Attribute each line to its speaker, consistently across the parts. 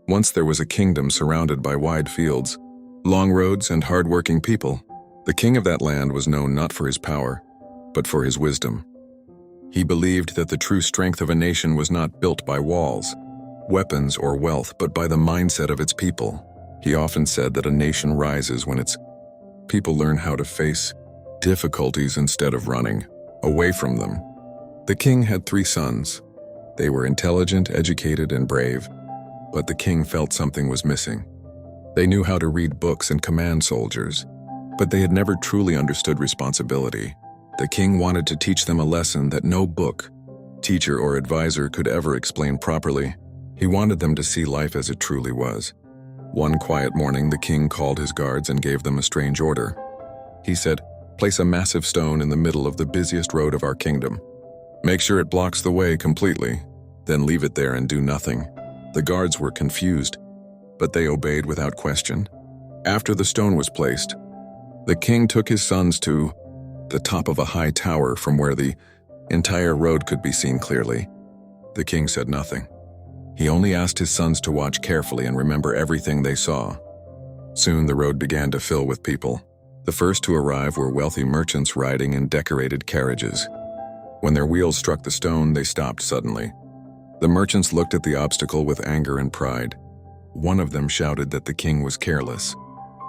Speaker 1: Once there was a kingdom surrounded by wide fields, long roads, and hard-working people. The king of that land was known not for his power, but for his wisdom. He believed that the true strength of a nation was not built by walls, weapons, or wealth, but by the mindset of its people. He often said that a nation rises when its people learn how to face difficulties instead of running away from them. The king had 3 sons. They were intelligent, educated, and brave, but the king felt something was missing. They knew how to read books and command soldiers, but they had never truly understood responsibility. The king wanted to teach them a lesson that no book, teacher, or advisor could ever explain properly. He wanted them to see life as it truly was. One quiet morning, the king called his guards and gave them a strange order. He said, "Place a massive stone in the middle of the busiest road of our kingdom. Make sure it blocks the way completely, then leave it there and do nothing." The guards were confused, but they obeyed without question. After the stone was placed, the king took his sons to the top of a high tower from where the entire road could be seen clearly. The king said nothing. He only asked his sons to watch carefully and remember everything they saw. Soon the road began to fill with people. The first to arrive were wealthy merchants riding in decorated carriages. When their wheels struck the stone, they stopped suddenly. The merchants looked at the obstacle with anger and pride. One of them shouted that the king was careless.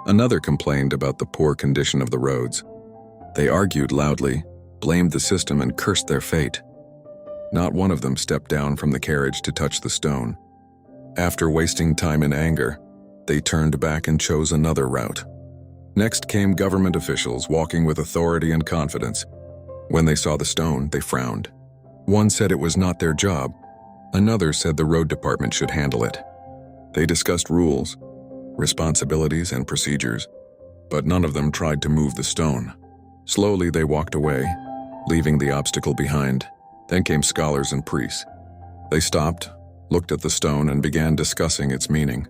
Speaker 1: Another complained about the poor condition of the roads. They argued loudly, blamed the system, and cursed their fate. Not one of them stepped down from the carriage to touch the stone. After wasting time in anger, they turned back and chose another route. Next came government officials walking with authority and confidence. When they saw the stone, they frowned. One said it was not their job. Another said the road department should handle it. They discussed rules, responsibilities, and procedures, but none of them tried to move the stone. Slowly they walked away, leaving the obstacle behind. Then came scholars and priests. They stopped, looked at the stone, and began discussing its meaning.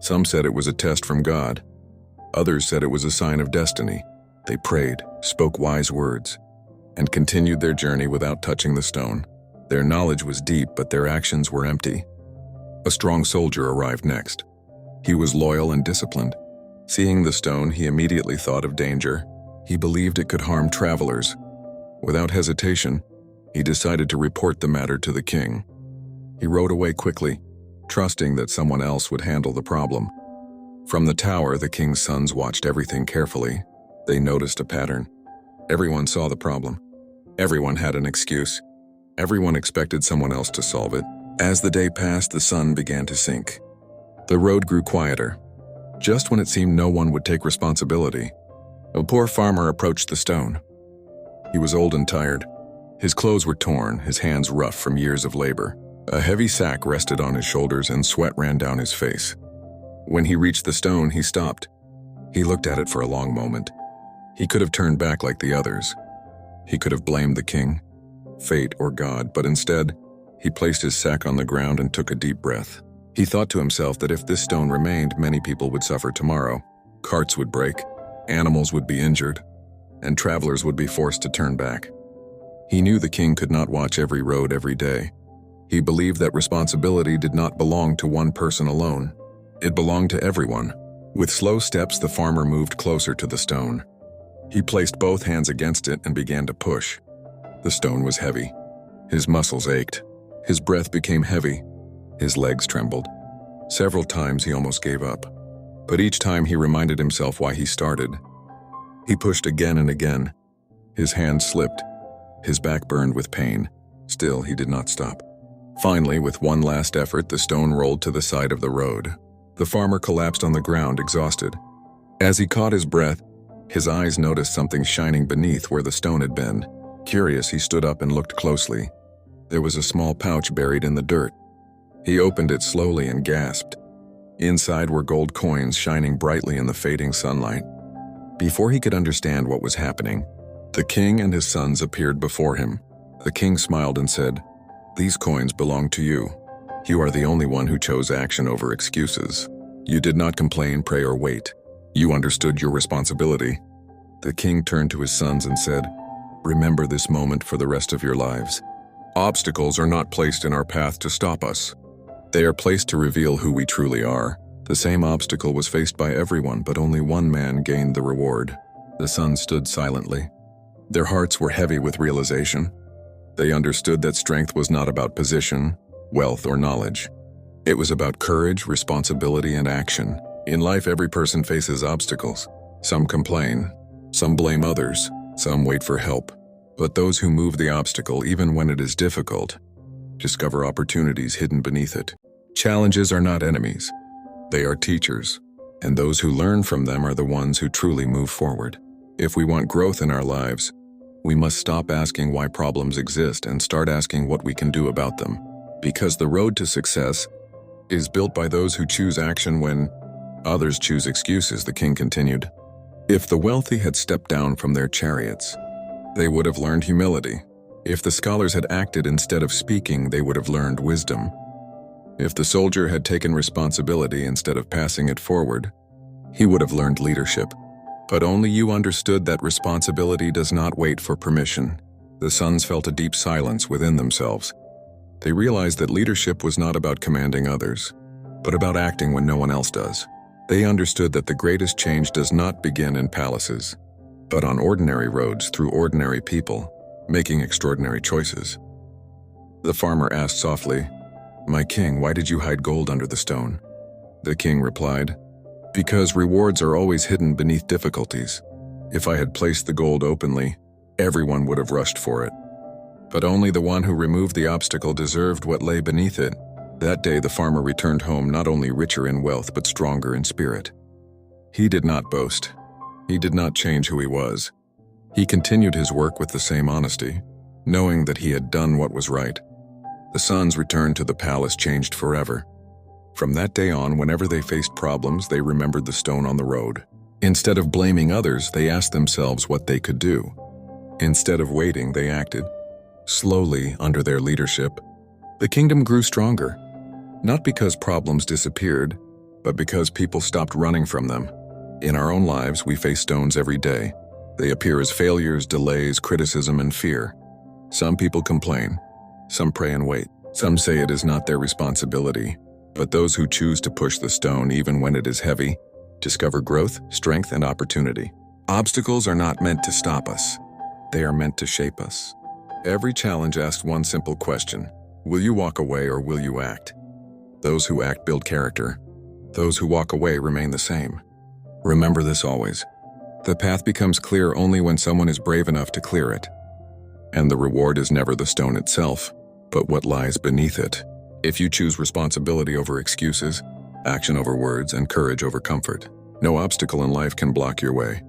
Speaker 1: Some said it was a test from God. Others said it was a sign of destiny. They prayed, spoke wise words, and continued their journey without touching the stone. Their knowledge was deep, but their actions were empty. A strong soldier arrived next. He was loyal and disciplined. Seeing the stone, he immediately thought of danger. He believed it could harm travelers. Without hesitation, he decided to report the matter to the king. He rode away quickly, trusting that someone else would handle the problem. From the tower, the king's sons watched everything carefully. They noticed a pattern. Everyone saw the problem. Everyone had an excuse. Everyone expected someone else to solve it. As the day passed, the sun began to sink. The road grew quieter. Just when it seemed no one would take responsibility, a poor farmer approached the stone. He was old and tired. His clothes were torn, his hands rough from years of labor. A heavy sack rested on his shoulders and sweat ran down his face. When he reached the stone, he stopped. He looked at it for a long moment. He could have turned back like the others. He could have blamed the king, fate, or God, but instead, he placed his sack on the ground and took a deep breath. He thought to himself that if this stone remained, many people would suffer tomorrow. Carts would break, animals would be injured, and travelers would be forced to turn back. He knew the king could not watch every road every day. He believed that responsibility did not belong to one person alone. It belonged to everyone. With slow steps, the farmer moved closer to the stone. He placed both hands against it and began to push. The stone was heavy. His muscles ached. His breath became heavy. His legs trembled. Several times he almost gave up. But each time he reminded himself why he started. He pushed again and again. His hand slipped. His back burned with pain. Still, he did not stop. Finally, with one last effort, the stone rolled to the side of the road. The farmer collapsed on the ground, exhausted. As he caught his breath, his eyes noticed something shining beneath where the stone had been. Curious, he stood up and looked closely. There was a small pouch buried in the dirt. He opened it slowly and gasped. Inside were gold coins shining brightly in the fading sunlight. Before he could understand what was happening, the king and his sons appeared before him. The king smiled and said, "These coins belong to you. You are the only one who chose action over excuses. You did not complain, pray, or wait. You understood your responsibility." The king turned to his sons and said, "Remember this moment for the rest of your lives. Obstacles are not placed in our path to stop us. They are placed to reveal who we truly are. The same obstacle was faced by everyone, but only one man gained the reward. The sons stood silently. Their hearts were heavy with realization. They understood that strength was not about position, wealth, or knowledge. It was about courage, responsibility, and action. In life, every person faces obstacles. Some complain, some blame others, some wait for help. But those who move the obstacle, even when it is difficult, discover opportunities hidden beneath it. Challenges are not enemies. They are teachers, and those who learn from them are the ones who truly move forward. If we want growth in our lives, we must stop asking why problems exist and start asking what we can do about them. Because the road to success is built by those who choose action when others choose excuses, the king continued. If the wealthy had stepped down from their chariots, they would have learned humility. If the scholars had acted instead of speaking, they would have learned wisdom. If the soldier had taken responsibility instead of passing it forward, he would have learned leadership. But only you understood that responsibility does not wait for permission. The sons felt a deep silence within themselves. They realized that leadership was not about commanding others, but about acting when no one else does. They understood that the greatest change does not begin in palaces, but on ordinary roads through ordinary people, making extraordinary choices. The farmer asked softly, "My king, why did you hide gold under the stone?" The king replied, "Because rewards are always hidden beneath difficulties. If I had placed the gold openly, everyone would have rushed for it. But only the one who removed the obstacle deserved what lay beneath it." That day the farmer returned home not only richer in wealth but stronger in spirit. He did not boast. He did not change who he was. He continued his work with the same honesty, knowing that he had done what was right. The sons returned to the palace changed forever. From that day on, whenever they faced problems, they remembered the stone on the road. Instead of blaming others, they asked themselves what they could do. Instead of waiting, they acted. Slowly, under their leadership, the kingdom grew stronger. Not because problems disappeared, but because people stopped running from them. In our own lives, we face stones every day. They appear as failures, delays, criticism, and fear. Some people complain. Some pray and wait. Some say it is not their responsibility. But those who choose to push the stone even when it is heavy, discover growth, strength, and opportunity. Obstacles are not meant to stop us. They are meant to shape us. Every challenge asks one simple question: will you walk away or will you act? Those who act build character. Those who walk away remain the same. Remember this always. The path becomes clear only when someone is brave enough to clear it. And the reward is never the stone itself, but what lies beneath it. If you choose responsibility over excuses, action over words, and courage over comfort, no obstacle in life can block your way.